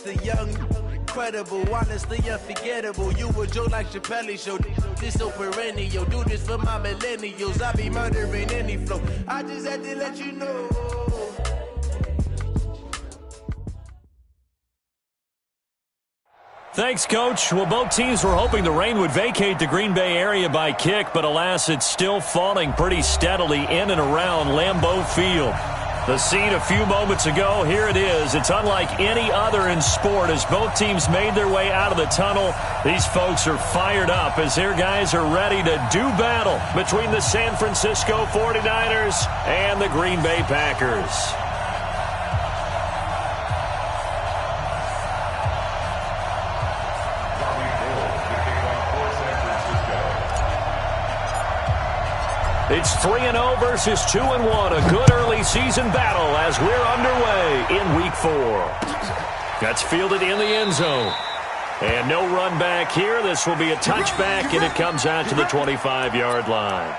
the young, incredible, honestly unforgettable. You a joke like Chappelle Show. This so perennial. Do this for my millennials. I be murdering any flow. I just had to let you know. Thanks, Coach. Well, both teams were hoping the rain would vacate the Green Bay area by kick, but alas, it's still falling pretty steadily in and around Lambeau Field. The scene a few moments ago, here it is. It's unlike any other in sport as both teams made their way out of the tunnel. These folks are fired up as their guys are ready to do battle between the San Francisco 49ers and the Green Bay Packers. It's 3-0 versus 2-1, a good early season battle as we're underway in Week 4. That's fielded in the end zone. And no run back here. This will be a touchback, and it comes out to the 25-yard line.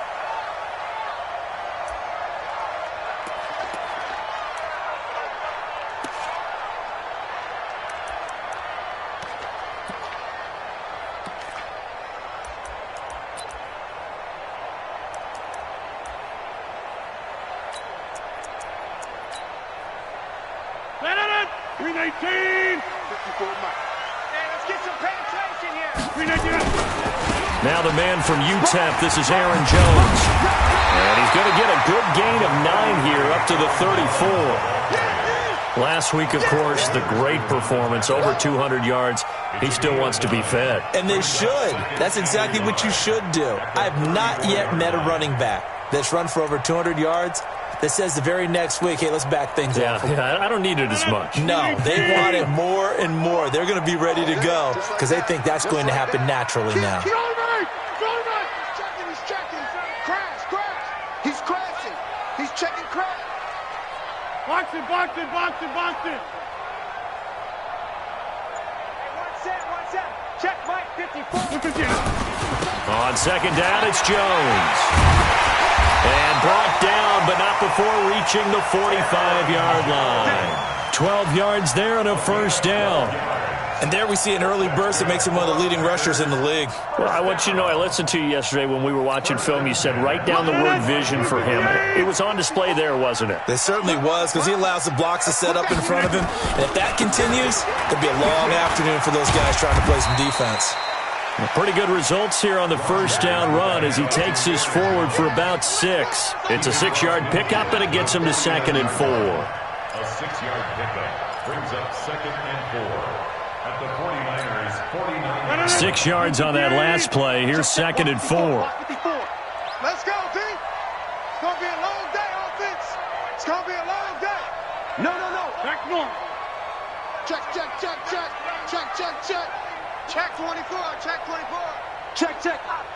Now the man from UTEP, this is Aaron Jones. And he's going to get a good gain of 9 here up to the 34. Last week, of course, the great performance, over 200 yards. He still wants to be fed. And they should. That's exactly what you should do. I have not yet met a running back that's run for over 200 yards that says the very next week, hey, let's back things up. Yeah, I don't need it as much. No, they want it more and more. They're going to be ready to go because they think that's going to happen naturally now. He's checking. Crash. He's crashing. He's checking crash. Box it. Hey, one set. Check Mike, 54. On second down, it's Jones. And brought down, but not before reaching the 45-yard line. 12 yards there and a first down. And there we see an early burst that makes him one of the leading rushers in the league. Well, I want you to know, I listened to you yesterday when we were watching film. You said write down the word vision for him. It was on display there, wasn't it? It certainly was, because he allows the blocks to set up in front of him. And if that continues, it'll be a long afternoon for those guys trying to play some defense. Pretty good results here on the first down run as he takes this forward for about 6. It's a 6-yard pickup, and it gets him to 2nd and 4. A 6-yard pickup brings up 2nd and 4 at the 49ers' 49. 6 yards on that last play. Here's 2nd and 4. Let's go, D. It's going to be a long day, offense. It's going to be a long day. No. Back north. Check. Check 24. Check.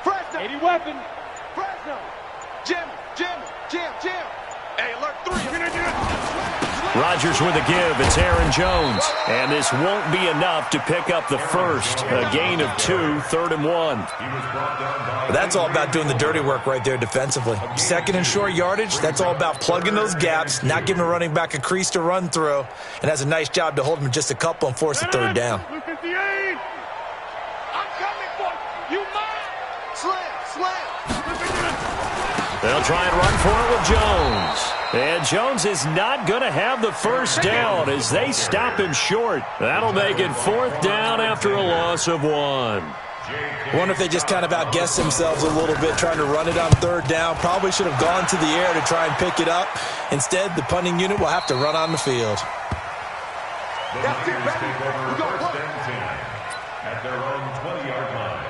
Fresno. 80 weapon. Fresno. Jim. Hey, alert 3. Rodgers with a give. It's Aaron Jones. And this won't be enough to pick up the first. A gain of 2, 3rd and 1. Well, that's all about doing the dirty work right there defensively. 2nd and short yardage, that's all about plugging those gaps, not giving a running back a crease to run through, and has a nice job to hold him just a couple and force a 3rd down. They'll try and run for it with Jones. And Jones is not going to have the first down as they stop him short. That'll make it 4th down after a loss of 1. I wonder if they just kind of outguessed themselves a little bit trying to run it on 3rd down. Probably should have gone to the air to try and pick it up. Instead, the punting unit will have to run on the field. That's it, baby. We go first and 10 at their own 20-yard line.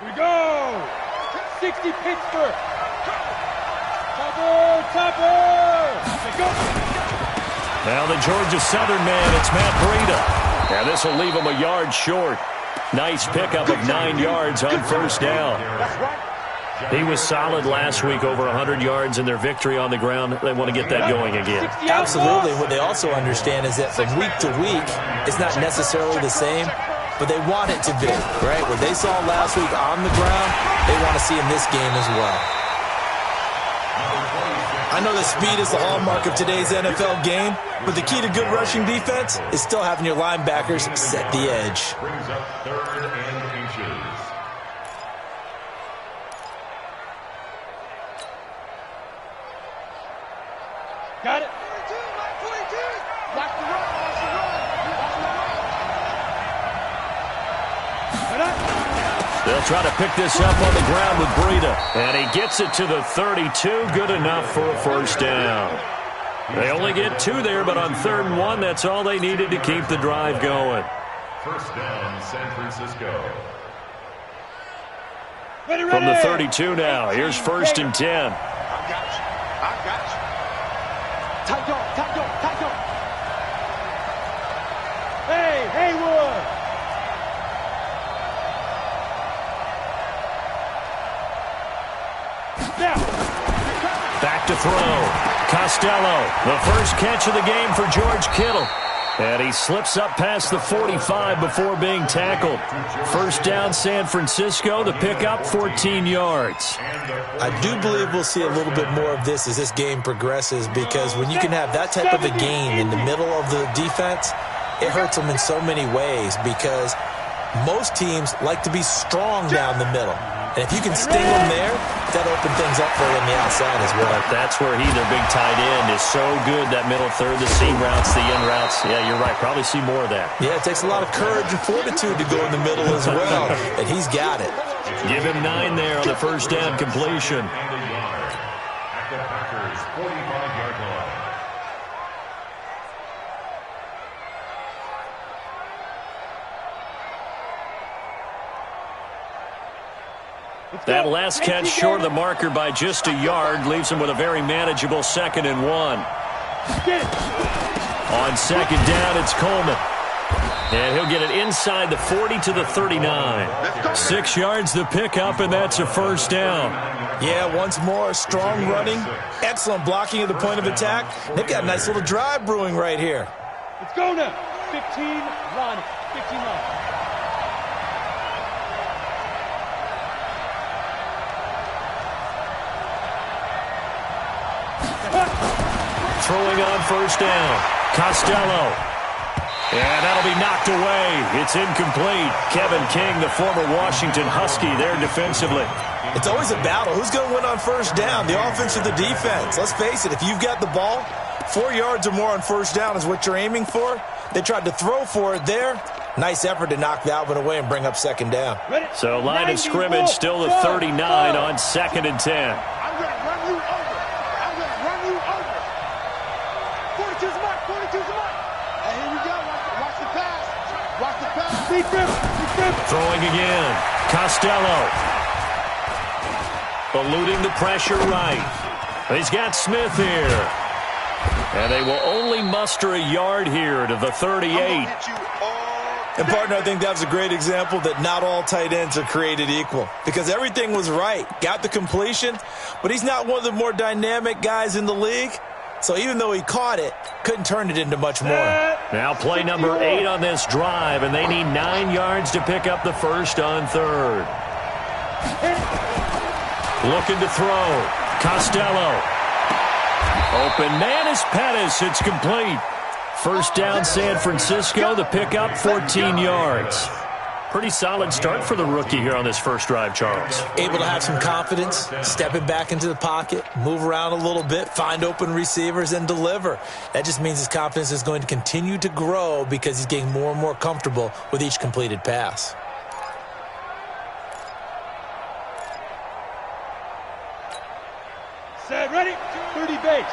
We go! 60 Pittsburgh! Topper! Now the Georgia Southern man, it's Matt Breida. And this will leave him a yard short. Nice pickup of 9 yards on first down. He was solid last week, over 100 yards in their victory on the ground. They want to get that going again. Absolutely. What they also understand is that from week to week, it's not necessarily the same, but they want it to be, right? What they saw last week on the ground, they want to see in this game as well. I know that speed is the hallmark of today's NFL game, but the key to good rushing defense is still having your linebackers set the edge. Brings up 3rd and inches. Got it. 42, Mike 42. Watch the run, watch the run. They'll try to pick this up on the ground with Breida. And he gets it to the 32. Good enough for a first down. They only get 2 there, but on 3rd and 1, that's all they needed to keep the drive going. First down, San Francisco. Ready, From the 32 now, here's 1st and 10. I got you. I got you. Tight dog, tight dog, tight dog. Hey, Haywood. Now. Back to throw. Costello, the first catch of the game for George Kittle. And he slips up past the 45 before being tackled. First down, San Francisco. The pickup, 14 yards. I do believe we'll see a little bit more of this as this game progresses, because when you can have that type of a gain in the middle of the defense, it hurts them in so many ways, because most teams like to be strong down the middle. And if you can sting them there, that'll open things up for you on the outside as well. That's where their big tight end, is so good, that middle third, the seam routes, the in routes. Yeah, you're right. Probably see more of that. Yeah, it takes a lot of courage and fortitude to go in the middle as well, and he's got it. Give him 9 there on the first down completion. And a yard at the Packers' 45-yard line. That last catch short of the marker by just a yard leaves him with a very manageable 2nd and 1. On 2nd down, it's Coleman. And he'll get it inside the 40 to the 39. 6 yards the pickup, and that's a first down. Yeah, once more, strong running, excellent blocking at the point of attack. They've got a nice little drive brewing right here. Let's go now. 15 line, 15 line. Throwing on first down, Costello. And that'll be knocked away. It's incomplete. Kevin King, the former Washington Husky, there defensively. It's always a battle. Who's going to win on first down, the offense or the defense? Let's face it, if you've got the ball, 4 yards or more on first down is what you're aiming for. They tried to throw for it there. Nice effort to knock that one away and bring up 2nd down. So line of scrimmage still the 39 on 2nd and 10. I'm going to run you over. I'm going to run you over. 42's mark, 42's mark. And here we go. Watch the pass. Watch the pass. Throwing again. Costello. Eluding the pressure right. He's got Smith here. And they will only muster a yard here to the 38. And, partner, I think that was a great example that not all tight ends are created equal, because everything was right. Got the completion, but he's not one of the more dynamic guys in the league. So even though he caught it, couldn't turn it into much more. Now play number 8 on this drive, and they need 9 yards to pick up the first on 3rd. Looking to throw. Costello. Open man is Pettis. It's complete. First down, San Francisco. The pickup, 14 yards. Pretty solid start for the rookie here on this first drive, Charles. Able to have some confidence, stepping back into the pocket, move around a little bit, find open receivers, and deliver. That just means his confidence is going to continue to grow because he's getting more and more comfortable with each completed pass. Set, ready, 30 base.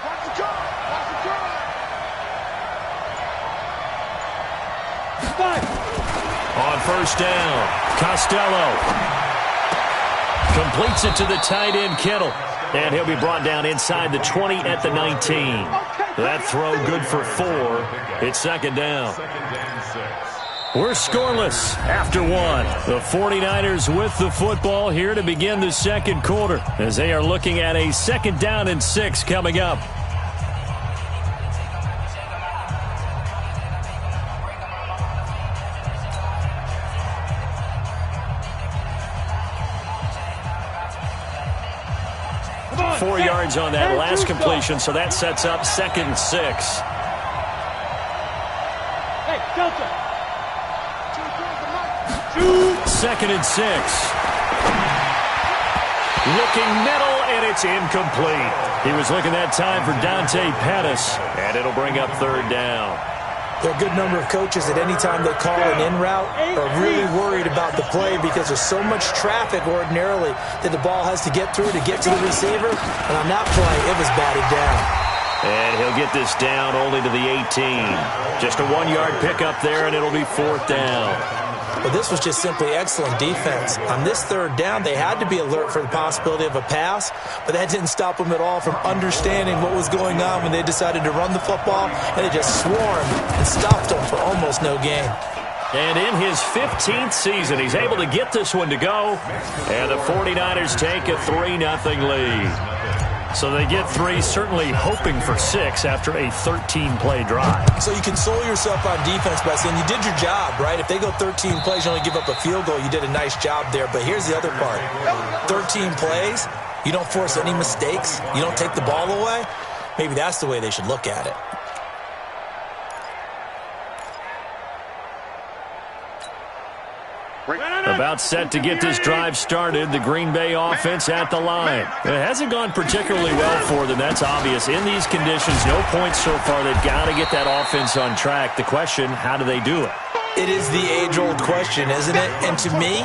Watch the draw, watch the draw. 5. On first down, Costello completes it to the tight end, Kittle. And he'll be brought down inside the 20 at the 19. That throw good for 4. It's 2nd down. We're scoreless after 1. The 49ers with the football here to begin the second quarter as they are looking at a 2nd down and 6 coming up. yards on that last completion, so that sets up 2nd and 6. Hey, Delta. 2nd and 6. Looking middle, and it's incomplete. He was looking that time for Dante Pettis, and it'll bring up 3rd down. There are a good number of coaches at any time they call an in route are really worried about the play because there's so much traffic ordinarily that the ball has to get through to get to the receiver. And on that play, it was batted down. And he'll get this down only to the 18. Just a 1-yard pickup there, and it'll be 4th down. But this was just simply excellent defense. On this 3rd down, they had to be alert for the possibility of a pass, but that didn't stop them at all from understanding what was going on when they decided to run the football, and they just swarmed and stopped them for almost no gain. And in his 15th season, he's able to get this one to go, and the 49ers take a 3-0 lead. So they get 3, certainly hoping for 6 after a 13-play drive. So you console yourself on defense by saying you did your job, right? If they go 13 plays, you only give up a field goal, you did a nice job there. But here's the other part. 13 plays, you don't force any mistakes, you don't take the ball away. Maybe that's the way they should look at it. About set to get this drive started, the Green Bay offense at the line. It hasn't gone particularly well for them, that's obvious. In these conditions, no points so far. They've got to get that offense on track. The question, how do they do it? It is the age-old question, isn't it? And to me,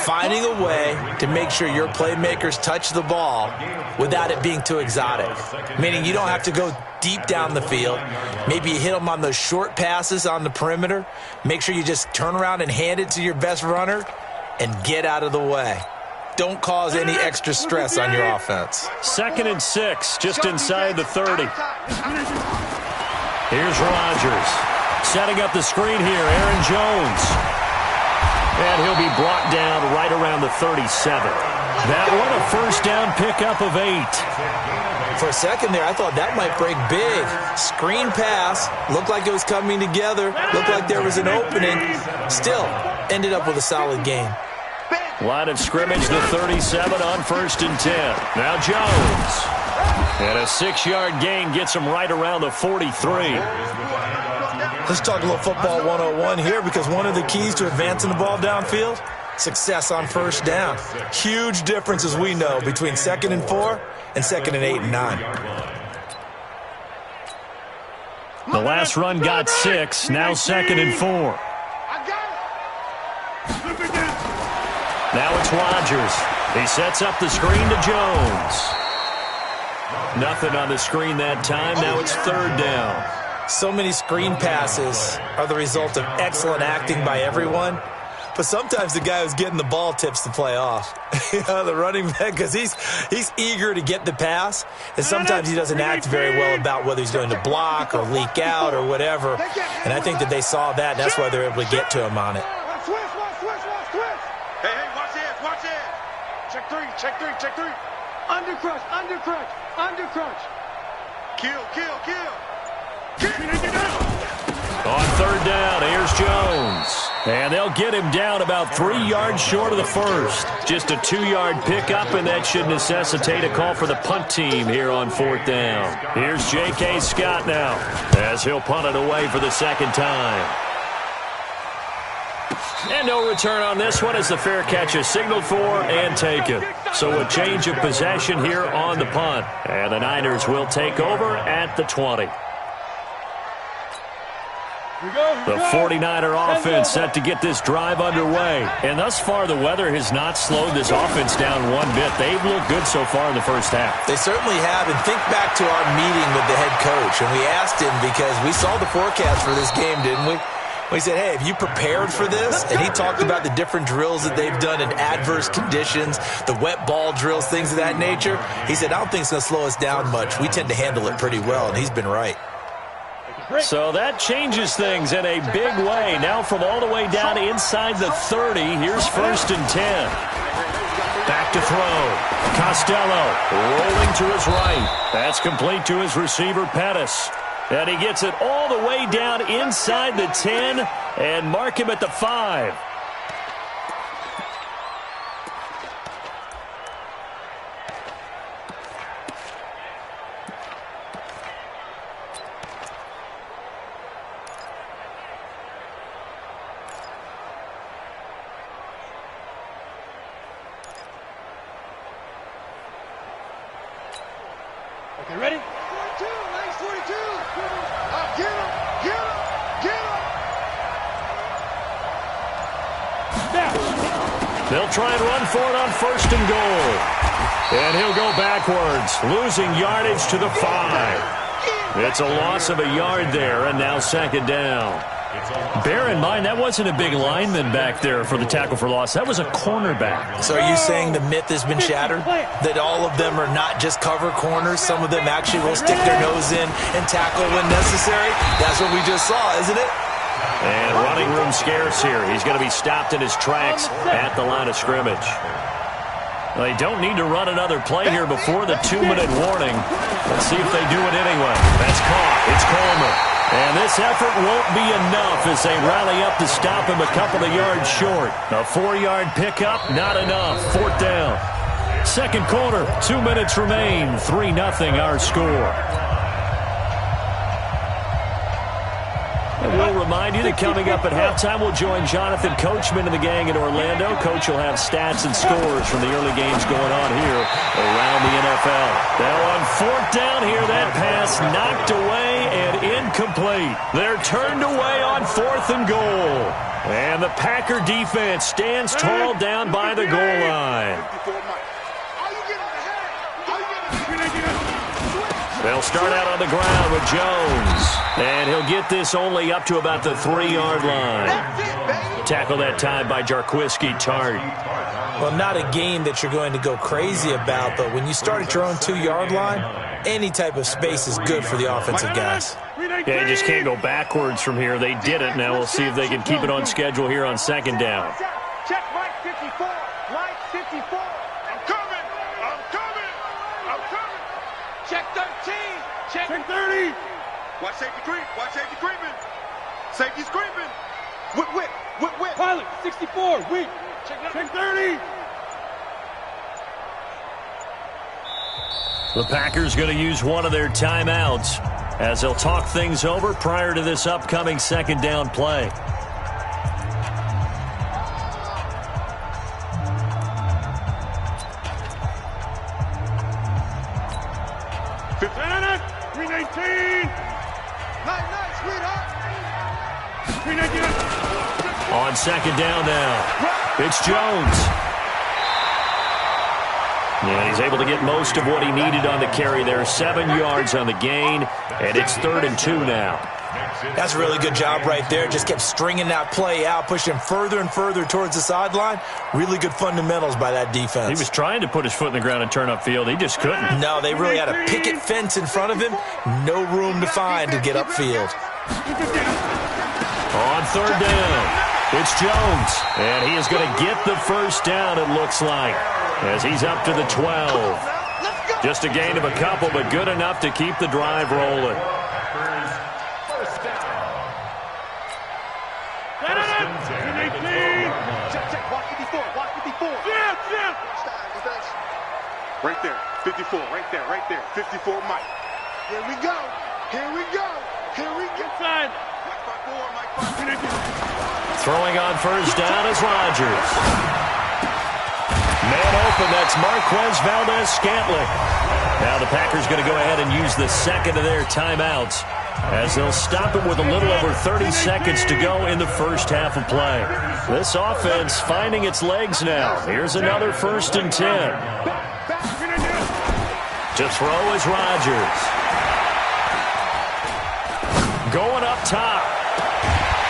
finding a way to make sure your playmakers touch the ball without it being too exotic. Meaning you don't have to go deep down the field. Maybe you hit them on those short passes on the perimeter. Make sure you just turn around and hand it to your best runner and get out of the way. Don't cause any extra stress on your offense. 2nd and 6, just inside the 30. Here's Rodgers. Setting up the screen here, Aaron Jones. And he'll be brought down right around the 37. That one, a 1st down pickup of 8. For a second there, I thought that might break big. Screen pass, looked like it was coming together, looked like there was an opening. Still, ended up with a solid game. Line of scrimmage, the 37 on 1st and 10. Now Jones. And a 6-yard gain gets him right around the 43. Let's talk a little football 101 here, because one of the keys to advancing the ball downfield, success on 1st down. Huge difference, as we know, between 2nd and 4 and 2nd and 8 and 9. The last run got 6, now 2nd and 4. Now it's Rodgers. He sets up the screen to Jones. Nothing on the screen that time. Now it's 3rd down. So many screen passes are the result of excellent acting by everyone. But sometimes the guy who's getting the ball tips the play off. The running back, because he's eager to get the pass, and sometimes he doesn't act very well about whether he's going to block or leak out or whatever. And I think that they saw that, and that's why they're able to get to him on it. Hey, watch it. Check 3. Undercrush. Kill. On 3rd down, here's Jones. And they'll get him down about 3 yards short of the 1st. Just a 2-yard pickup, and that should necessitate a call for the punt team here on 4th down. Here's J.K. Scott now, as he'll punt it away for the 2nd time. And no return on this one as the fair catch is signaled for and taken. So a change of possession here on the punt. And the Niners will take over at the 20. The 49er offense set to get this drive underway. And thus far, the weather has not slowed this offense down one bit. They've looked good so far in the 1st half. They certainly have. And think back to our meeting with the head coach. And we asked him, because we saw the forecast for this game, didn't we? We said, hey, have you prepared for this? And he talked about the different drills that they've done in adverse conditions, the wet ball drills, things of that nature. He said, I don't think it's going to slow us down much. We tend to handle it pretty well, and he's been right. So that changes things in a big way. Now from all the way down inside the 30, here's 1st and 10. Back to throw. Costello rolling to his right. That's complete to his receiver, Pettis. And he gets it all the way down inside the 10 and mark him at the 5. Okay, ready? 42, nice 42. Get him, get him, get him. Now. They'll try and run for it on 1st and goal. And he'll go backwards, losing yardage to the 5. It's a loss of a yard there, and now 2nd down. Bear in mind, that wasn't a big lineman back there for the tackle for loss. That was a cornerback. So are you saying the myth has been shattered? That all of them are not just cover corners? Some of them actually will stick their nose in and tackle when necessary? That's what we just saw, isn't it? And running room scarce here. He's going to be stopped in his tracks at the line of scrimmage. They don't need to run another play here before the 2-minute warning. Let's see if they do it anyway. That's caught. It's Coleman. And this effort won't be enough as they rally up to stop him a couple of yards short. A 4-yard pickup, not enough. 4th down. 2nd quarter, 2 minutes remain. 3-0 our score. And we'll remind you that coming up at halftime, we'll join Jonathan Coachman and the gang in Orlando. Coach will have stats and scores from the early games going on here around the NFL. Now on 4th down here, that pass knocked away and incomplete. They're turned away on 4th and goal. And the Packer defense stands tall down by the goal line. They'll start out on the ground with Jones. And he'll get this only up to about the 3-yard line. Tackle that time by Jarquiski Tart. Well, not a game that you're going to go crazy about, but when you start at your own 2-yard line, any type of space is good for the offensive guys. Yeah, you just can't go backwards from here. They did it. Now we'll see if they can keep it on schedule here on 2nd down. Check Mike 54. Mike 54. I'm coming. I'm coming. I'm coming. Check 13. Check 30. Watch safety creep. Watch safety creeping. Safety's creeping. Whip. Pilot 64. Whip. Check 30. The Packers going to use one of their timeouts as they'll talk things over prior to this upcoming 2nd down play. On 2nd down now, it's Jones. Yeah, he's able to get most of what he needed on the carry there. 7 yards on the gain, and it's 3rd and 2 now. That's a really good job right there. Just kept stringing that play out, pushing further and further towards the sideline. Really good fundamentals by that defense. He was trying to put his foot in the ground and turn upfield. He just couldn't. No, they really had a picket fence in front of him. No room to find to get upfield. On 3rd down, it's Jones. And he is going to get the 1st down, it looks like, as he's up to the 12. Just a gain of a couple, but good enough to keep the drive rolling. Right there, 54, right there, 54 Mike. Here we go, here we go, here we go. Inside. Throwing on 1st down is Rodgers. Man open, that's Marquez Valdez-Scantling. Now the Packers going to go ahead and use the 2nd of their timeouts as they'll stop him with a little over 30 seconds to go in the 1st half of play. This offense finding its legs now. Here's another 1st and 10. To throw is Rodgers. Going up top.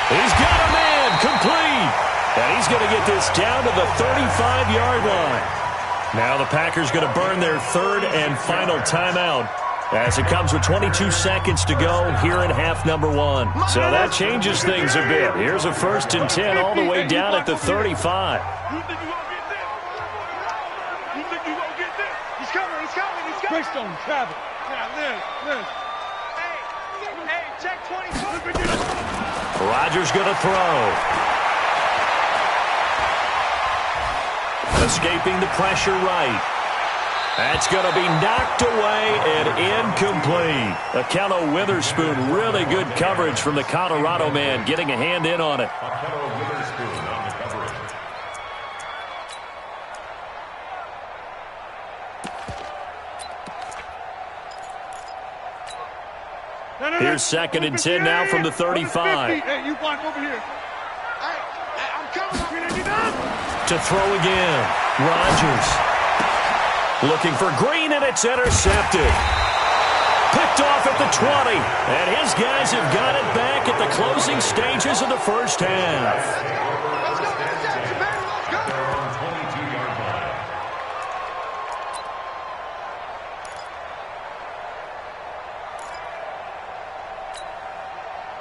He's got a man complete. And he's going to get this down to the 35-yard line. Now the Packers going to burn their 3rd and final timeout as it comes with 22 seconds to go here in half number 1. So that changes things a bit. Here's a 1st and 10 all the way down at the 35. You think you're going to get this? You think you're going to get this? He's coming, he's coming, he's coming. Greystone, travel. Now, this. Hey, check 24. Rodgers going to throw. Escaping the pressure right. That's going to be knocked away and incomplete. Akello Witherspoon, really good coverage from the Colorado man, getting a hand in on it. Here's 2nd and 10 now from the 35. Hey, you want over here. I'm coming. To throw again. Rodgers. Looking for Green, and it's intercepted. Picked off at the 20. And his guys have got it back at the closing stages of the first half.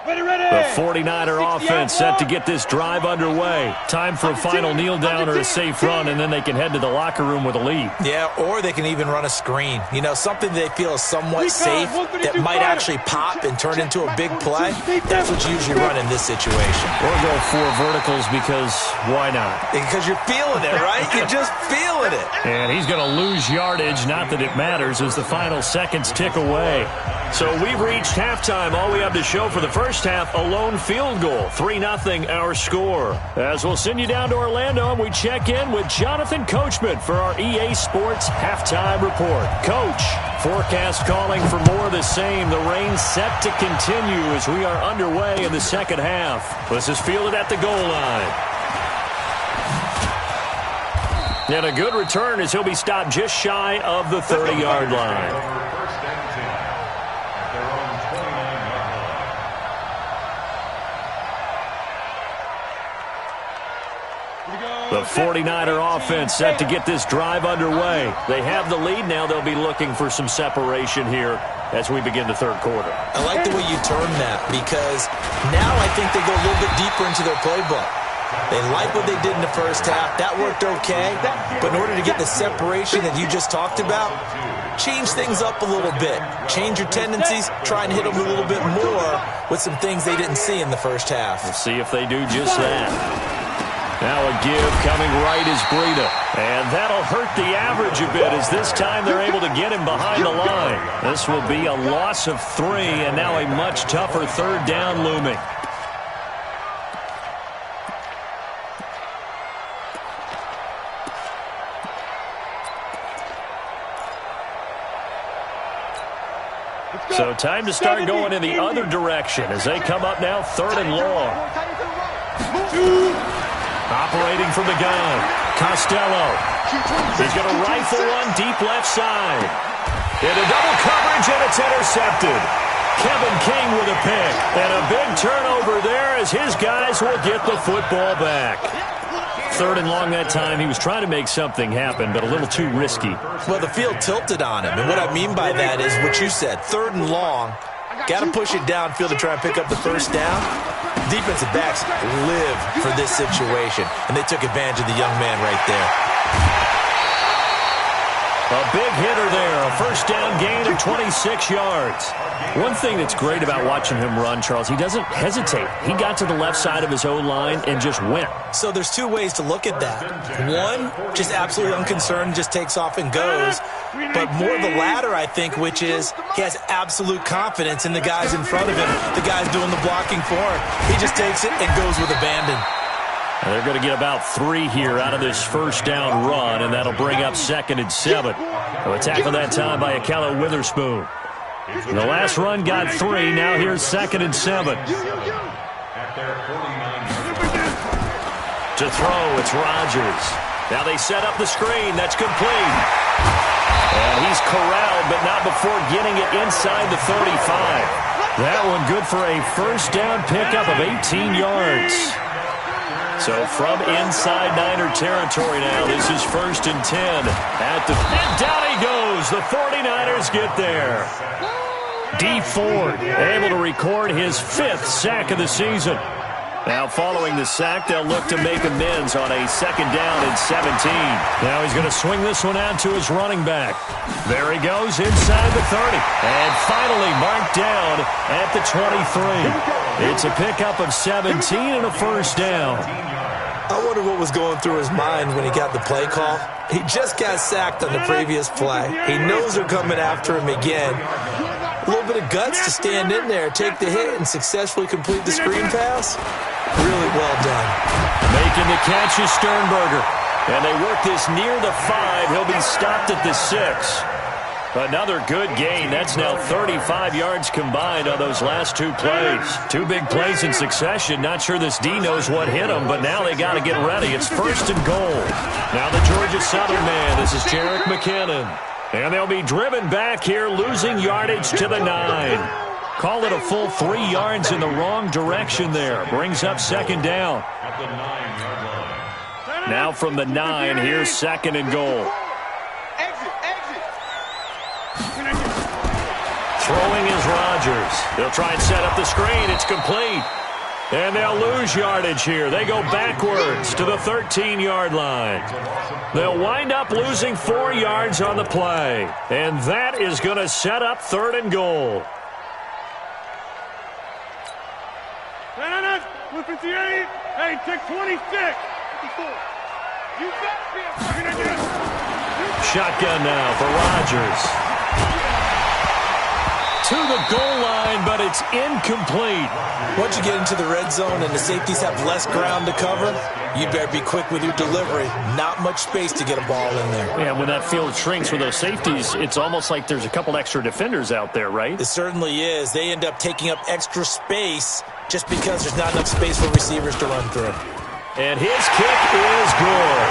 The 49er offense set to get this drive underway. Time for a final kneel down or a safe run, and then they can head to the locker room with a lead. Yeah, or they can even run a screen. You know, something they feel is somewhat safe that might actually pop and turn into a big play. That's what you usually run in this situation. Or go 4 verticals because why not? Because you're feeling it, right? You're just feeling it. And he's going to lose yardage, not that it matters, as the final seconds tick away. So we've reached halftime. All we have to show for the first half, a lone field goal. 3-0 our score. As we'll send you down to Orlando, and we check in with Jonathan Coachman for our EA Sports Halftime Report. Coach, forecast calling for more of the same. The rain set to continue as we are underway in the second half. This is fielded at the goal line. And a good return as he'll be stopped just shy of the 30-yard line. The 49er offense set to get this drive underway. They have the lead now. They'll be looking for some separation here as we begin the third quarter. I like the way you term that because now I think they go a little bit deeper into their playbook. They like what they did in the first half. That worked okay. But in order to get the separation that you just talked about, change things up a little bit. Change your tendencies. Try and hit them a little bit more with some things they didn't see in the first half. We'll see if they do just that. Now a give coming right is Breida. And that'll hurt the average a bit as this time they're able to get him behind the line. This will be a loss of 3 and now a much tougher third down looming. So time to start going in the other direction as they come up now 3rd and long. Operating from the gun, Costello. He's going to rifle one deep left side. Into double coverage, and it's intercepted. Kevin King with a pick. And a big turnover there as his guys will get the football back. 3rd and long that time. He was trying to make something happen, but a little too risky. Well, the field tilted on him. And what I mean by that is what you said. 3rd and long. Got to push it downfield to try and pick up the first down. Defensive backs live for this situation, and they took advantage of the young man right there. A big hitter there, a first down gain of 26 yards. One thing that's great about watching him run, Charles, he doesn't hesitate. He got to the left side of his O-line and just went. So there's 2 ways to look at that. One, just absolutely unconcerned, just takes off and goes. But more the latter, I think, which is he has absolute confidence in the guys in front of him, the guys doing the blocking for him. He just takes it and goes with abandon. And they're going to get about 3 here out of this first down run, and that'll bring up 2nd and 7. A tackle that time by Akello Witherspoon. And the last run got 3. Now here's 2nd and 7. To throw, it's Rodgers. Now they set up the screen. That's complete. And he's corralled, but not before getting it inside the 35. That one good for a first down pickup of 18 yards. So from inside Niner territory now, this is 1st and 10. And down he goes. The 49ers get there. D. Ford able to record his 5th sack of the season. Now following the sack, they'll look to make amends on a 2nd down and 17. Now he's going to swing this one out to his running back. There he goes inside the 30. And finally marked down at the 23. It's a pickup of 17 and a first down. I wonder what was going through his mind when he got the play call. He just got sacked on the previous play. He knows they're coming after him again. A little bit of guts to stand in there, take the hit, and successfully complete the screen pass. Really well done. Making the catch is Sternberger. And they work this near the 5. He'll be stopped at the 6. Another good gain. That's now 35 yards combined on those last two plays. Two big plays in succession. Not sure this D knows what hit him, but now they got to get ready. It's 1st and goal. Now the Georgia Southern man. This is Jarek McKinnon. And they'll be driven back here, losing yardage to the 9. Call it a full 3 yards in the wrong direction there. Brings up 2nd down. At the 9-yard line. Now from the 9, here's 2nd and goal. Throwing is Rodgers. They'll try and set up the screen. It's complete. And they'll lose yardage here. They go backwards to the 13-yard line. They'll wind up losing 4 yards on the play. And that is going to set up 3rd and goal. Hey, take 26. You Shotgun now for Rodgers. To the goal line, but it's incomplete. Once you get into the red zone and the safeties have less ground to cover, you better be quick with your delivery. Not much space to get a ball in there. Yeah, when that field shrinks with those safeties, it's almost like there's a couple extra defenders out there, right? It certainly is. They end up taking up extra space just because there's not enough space for receivers to run through. And his kick is good.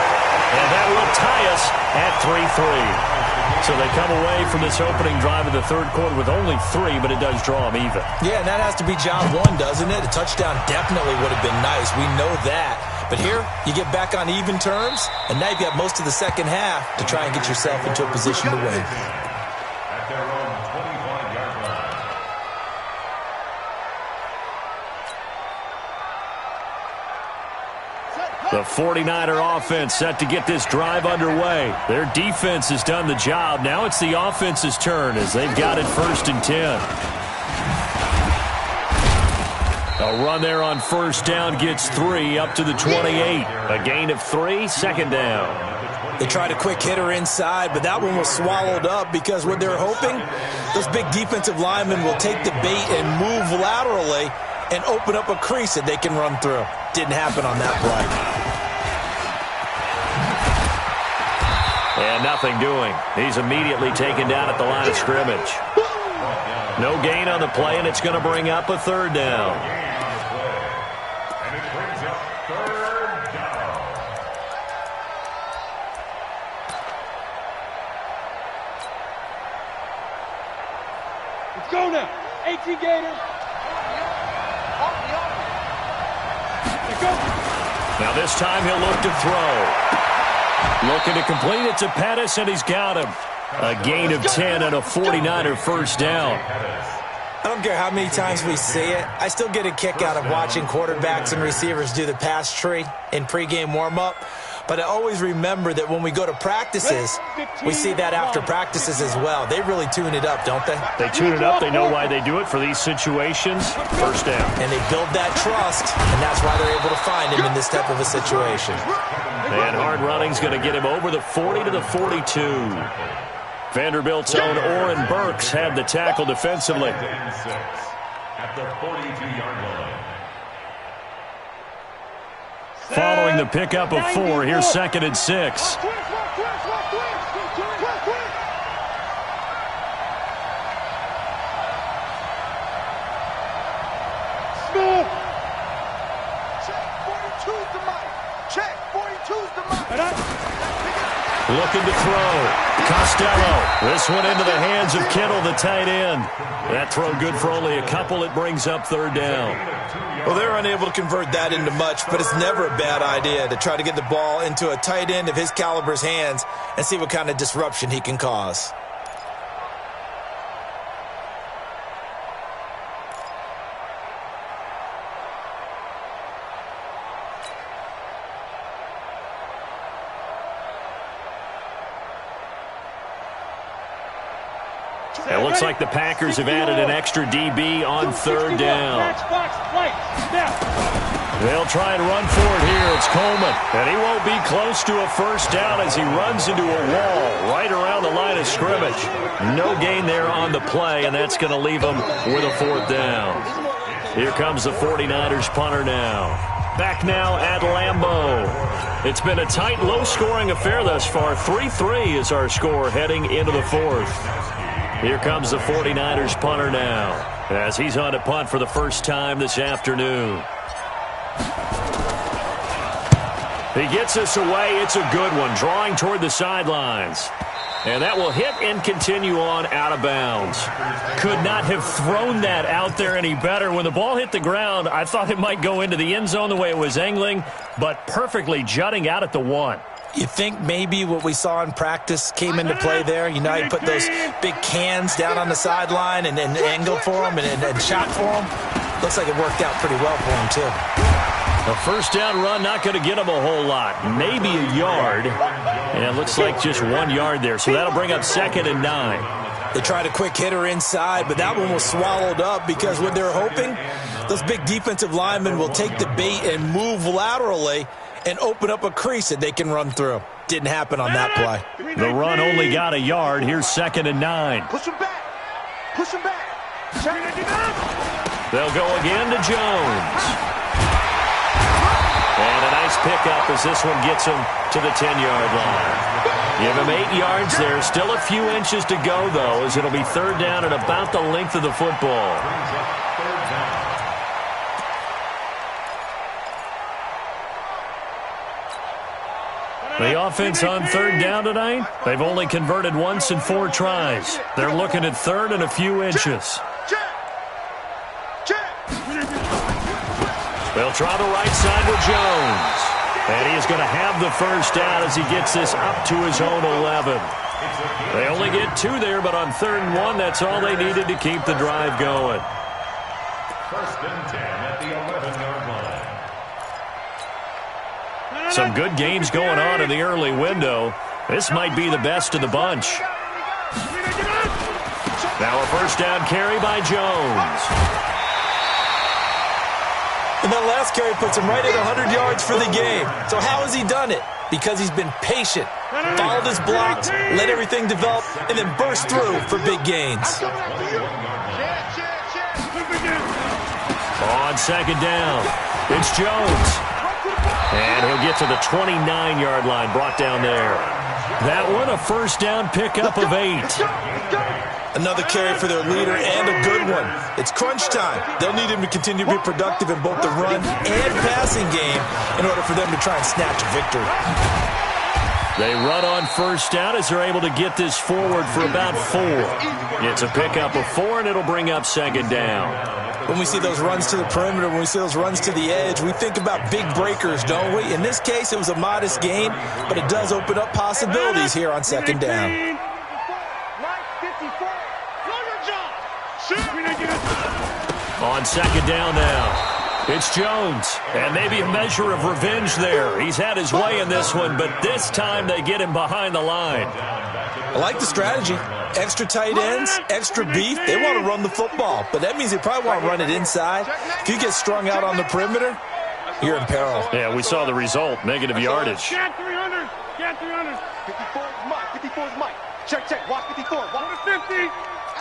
And that will tie us at 3-3. So they come away from this opening drive of the 3rd quarter with only 3, but it does draw them even. Yeah, and that has to be job 1, doesn't it? A touchdown definitely would have been nice. We know that. But here, you get back on even terms, and now you've got most of the second half to try and get yourself into a position to win. At their own 25-yard line. The 49er offense set to get this drive underway. Their defense has done the job. Now it's the offense's turn as they've got it 1st and 10. A run there on 1st down gets 3 up to the 28. A gain of 3, 2nd down. They tried a quick hitter inside, but that one was swallowed up because what they're hoping, those big defensive linemen will take the bait and move laterally and open up a crease that they can run through. Didn't happen on that play. And nothing doing. He's immediately taken down at the line of scrimmage. No gain on the play, and it's going to bring up a 3rd down. And it brings up 3rd down. Let's go now. 18 Gators. Now this time he'll look to throw. Looking to complete it to Pettis, and he's got him. A gain of 10 and a 49er 1st down. I don't care how many times we see it. I still get a kick out of watching quarterbacks and receivers do the pass tree in pregame warm-up. But I always remember that when we go to practices, we see that after practices as well. They really tune it up, don't they? They tune it up. They know why they do it for these situations. 1st down. And they build that trust, and that's why they're able to find him in this type of a situation. And hard running's going to get him over the 40 to the 42. Vanderbilt's own Oren Burks had the tackle defensively. At the 42-yard line. Following the pickup of 4, here's 2nd and 6. Looking to throw. Costello. This one into the hands of Kittle, the tight end. That throw good for only a couple. It brings up 3rd down. Well, they're unable to convert that into much, but it's never a bad idea to try to get the ball into a tight end of his caliber's hands and see what kind of disruption he can cause. It looks like the Packers have added an extra DB on 3rd down. They'll try and run for it here. It's Coleman. And he won't be close to a 1st down as he runs into a wall right around the line of scrimmage. No gain there on the play, and that's going to leave him with a 4th down. Here comes the 49ers punter now. Back now at Lambeau. It's been a tight, low-scoring affair thus far. 3-3 is our score heading into the fourth. Here comes the 49ers punter now, as he's on to punt for the first time this afternoon. He gets us away. It's a good one, drawing toward the sidelines. And that will hit and continue on out of bounds. Could not have thrown that out there any better. When the ball hit the ground, I thought it might go into the end zone the way it was angling, but perfectly jutting out at the 1. You think maybe what we saw in practice came into play there? You know, you put those big cans down on the sideline and angled for them and shot for them. Looks like it worked out pretty well for him, too. A first down run, not going to get him a whole lot. Maybe a yard. And it looks like just 1 yard there. So that'll bring up 2nd and 9. They tried a quick hitter inside, but that one was swallowed up because what they're hoping, those big defensive linemen will take the bait and move laterally and open up a crease that they can run through. Didn't happen on that play. The run only got a yard. Here's 2nd and 9. Push him back. Push him back. They'll go again to Jones. And a nice pickup as this one gets him to the 10-yard line. Give him 8 yards there. Still a few inches to go, though, as it'll be 3rd down and about the length of the football. The offense on 3rd down tonight, they've only converted once in 4 tries. They're looking at 3rd and a few inches. They'll try the right side with Jones. And he's going to have the first down as he gets this up to his own 11. They only get 2 there, but on 3rd and 1, that's all they needed to keep the drive going. 1st and 10 at the 11-yard line. Some good games going on in the early window. This might be the best of the bunch. Now a first down carry by Jones. And that last carry puts him right at 100 yards for the game. So how has he done it? Because he's been patient, followed his blocks, let everything develop, and then burst through for big gains. On 2nd down, it's Jones. And he'll get to the 29-yard line, brought down there. That one, a first down pickup of 8. Another carry for their leader and a good one. It's crunch time. They'll need him to continue to be productive in both the run and passing game in order for them to try and snatch a victory. They run on first down as they're able to get this forward for about 4. It's a pickup of 4, and it'll bring up 2nd down. When we see those runs to the perimeter, when we see those runs to the edge, we think about big breakers, don't we? In this case, it was a modest gain, but it does open up possibilities here on 2nd down. On 2nd down now, it's Jones. And maybe a measure of revenge there. He's had his way in this one, but this time they get him behind the line. I like the strategy. Extra tight ends, extra beef. They want to run the football, but that means they probably want to run it inside. If you get strung out on the perimeter, you're in peril. Yeah, we saw the result, negative yardage. Cat 300. Cat 300. 54 is Mike. 54 is Mike. Check, check. Watch 54. Watch 50.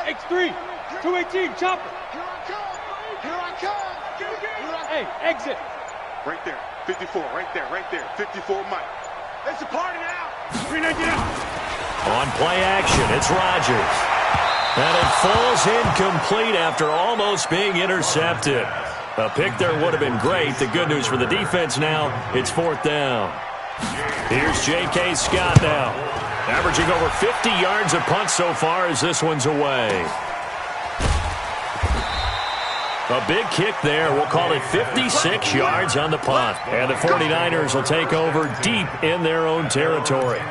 X3. 218. Chopper. Here I come. Hey, exit. Right there. 54. Right there. Right there. 54 Mike. It's a party now. 390 out. On play action, it's Rodgers. And it falls incomplete after almost being intercepted. A pick there would have been great. The good news for the defense now, it's 4th down. Here's J.K. Scott now. Averaging over 50 yards a punt so far as this one's away. A big kick there. We'll call it 56 yards on the punt. And the 49ers will take over deep in their own territory.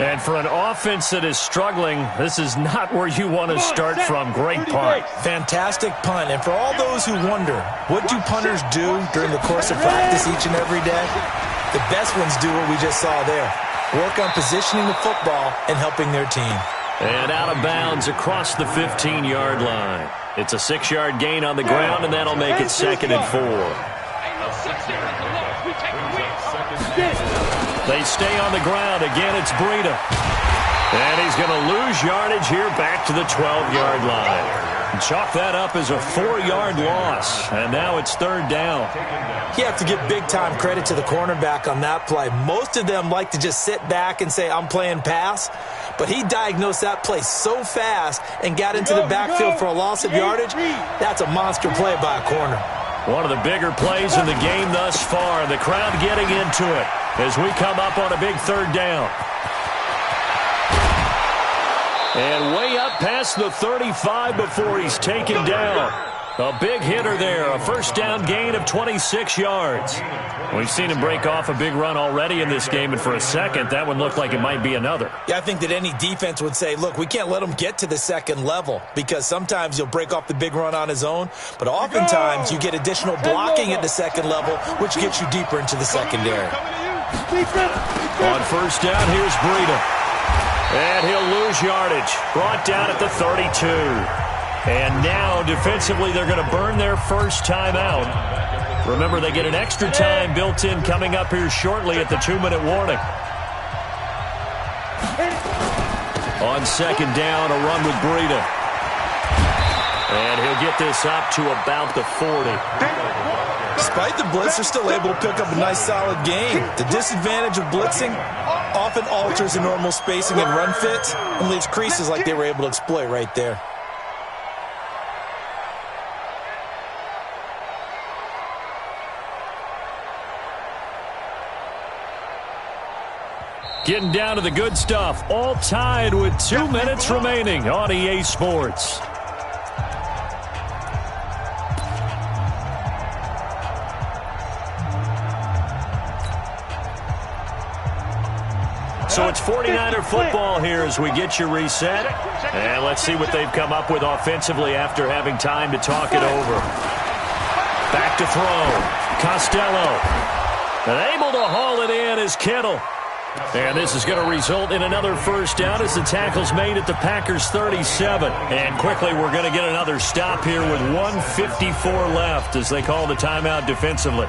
And for an offense that is struggling, this is not where you want to start from. Great punt. Fantastic punt. And for all those who wonder, what do punters do during the course of practice each and every day? The best ones do what we just saw there. Work on positioning the football and helping their team. And out of bounds across the 15-yard line. It's a 6-yard gain on the ground, and that'll make it 2nd and 4. They stay on the ground. Again, it's Breida. And he's going to lose yardage here back to the 12-yard line. Chalk that up as a 4-yard loss, and now it's third down. You have to give big-time credit to the cornerback on that play. Most of them like to just sit back and say, I'm playing pass, but he diagnosed that play so fast and got into the backfield for a loss of yardage. That's a monster play by a corner. One of the bigger plays in the game thus far. The crowd getting into it as we come up on a big third down. And way up past the 35 before he's taken down. A big hitter there, a first down gain of 26 yards. We've seen him break off a big run already in this game, and for a second, that one looked like it might be another. Yeah, I think that any defense would say, look, we can't let him get to the second level, because sometimes he'll break off the big run on his own, but oftentimes you get additional blocking at the second level, which gets you deeper into the secondary. On first down, here's Breida. And he'll lose yardage. Brought down at the 32. And now, defensively, they're going to burn their first time out. Remember, they get an extra time built in coming up here shortly at the 2-minute warning. On second down, a run with Breida. And he'll get this up to about the 40. Despite the blitz, they're still able to pick up a nice, solid gain. The disadvantage of blitzing often alters the normal spacing and run fits and leaves creases like they were able to exploit right there. Getting down to the good stuff. All tied with 2 minutes remaining on EA Sports. So it's 49er football here as we get you reset. And let's see what they've come up with offensively after having time to talk it over. Back to throw. Costello. And able to haul it in is Kittle. And this is going to result in another first down as the tackle's made at the Packers' 37. And quickly we're going to get another stop here with 1:54 left as they call the timeout defensively.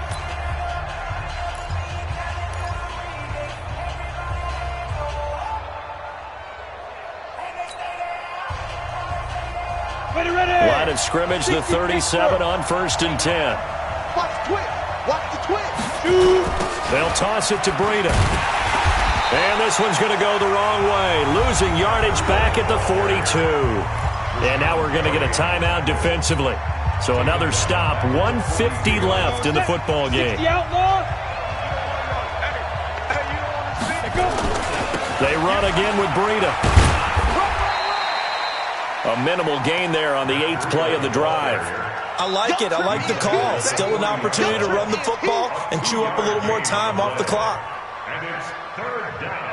Line of scrimmage, the 37 on 1st and 10. Watch the twitch. Watch the twitch. They'll toss it to Breida. And this one's going to go the wrong way. Losing yardage back at the 42. And now we're going to get a timeout defensively. So another stop. 1:50 left in the football game. They run again with Breida. A minimal gain there on the 8th play of the drive. I like it. I like the call. Still an opportunity to run the football and chew up a little more time off the clock. And it's third down.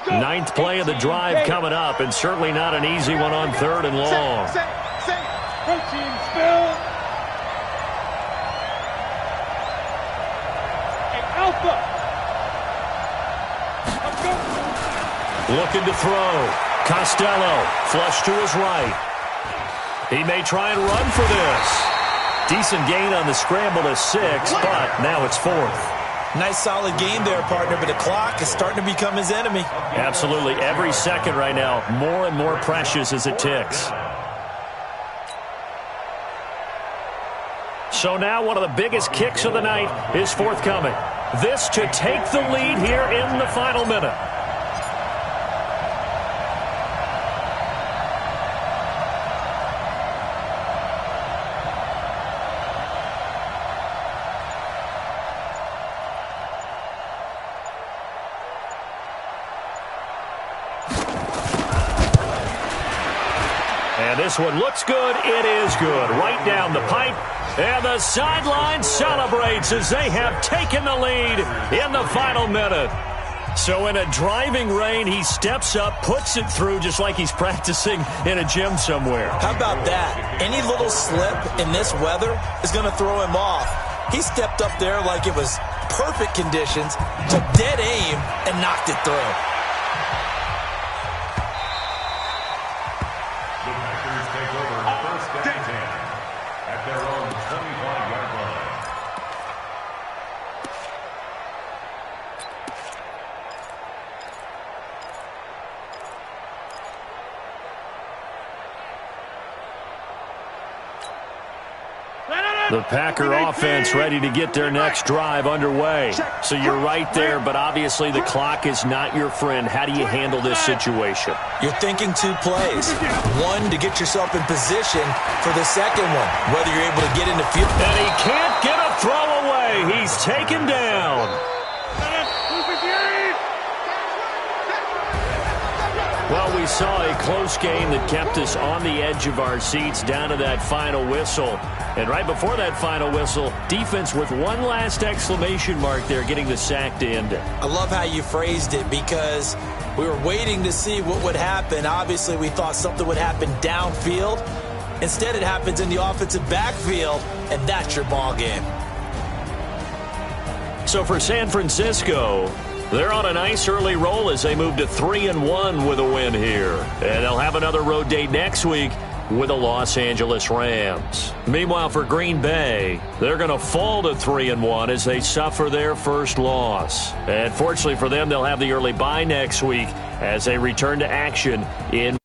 Ninth play of the drive coming up, and certainly not an easy one on 3rd and long. Protein spill. Alpha. Looking to throw. Costello, flush to his right. He may try and run for this. Decent gain on the scramble to 6, but now it's 4th. Nice solid game there, partner, but the clock is starting to become his enemy. Absolutely. Every second right now, more and more precious as it ticks. So now one of the biggest kicks of the night is forthcoming. This to take the lead here in the final minute. And this one looks good. It is good. Right down the pipe. And the sideline celebrates as they have taken the lead in the final minute. So in a driving rain, he steps up, puts it through just like he's practicing in a gym somewhere. How about that? Any little slip in this weather is going to throw him off. He stepped up there like it was perfect conditions, took dead aim, and knocked it through. The Packers take over first and 10 at their own 25-yard line. The Packer offense ready to get their next drive underway. So you're right there, but obviously the clock is not your friend. How do you handle this situation? You're thinking two plays. One, to get yourself in position for the second one, whether you're able to get into field. And he can't get a throw away. He's taken down. Well, we saw a close game that kept us on the edge of our seats down to that final whistle. And right before that final whistle, defense with one last exclamation mark there, getting the sack to end it. I love how you phrased it because we were waiting to see what would happen. Obviously, we thought something would happen downfield. Instead, it happens in the offensive backfield, and that's your ball game. So for San Francisco, they're on a nice early roll as they move to 3-1 with a win here. And they'll have another road date next week with the Los Angeles Rams. Meanwhile, for Green Bay, they're going to fall to 3-1 as they suffer their first loss. And fortunately for them, they'll have the early bye next week as they return to action in